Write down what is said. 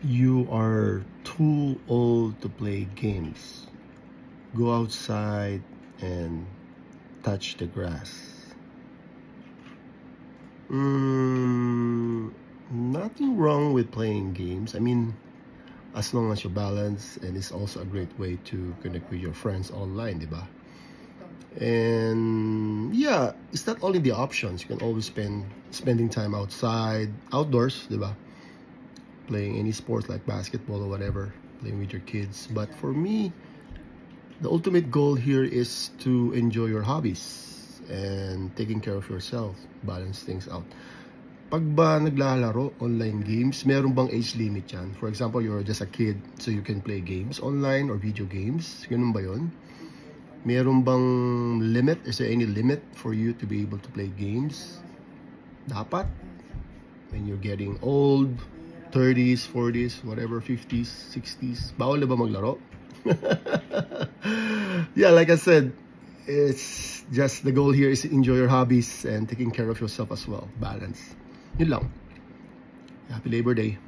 You are too old to play games. Go outside and touch the grass. Nothing wrong with playing games. I mean, as long as you balance, and it's also a great way to connect with your friends online, diba? And yeah, it's not only the options. You can always spending time outdoors, diba? Playing any sports like basketball or whatever, playing with your kids. But for me, the ultimate goal here is to enjoy your hobbies and taking care of yourself, balance things out. Pag ba naglalaro online games, meron bang age limit yan? For example, you're just a kid, so you can play games online or video games. Ganun ba yun? Meron bang limit? Is there any limit for you to be able to play games? Dapat? When you're getting old, 30s, 40s, whatever, 50s, 60s, bawal na ba maglaro? Yeah, like I said, it's just the goal here is to enjoy your hobbies and taking care of yourself as well. Balance. Yun lang. Happy Labor Day.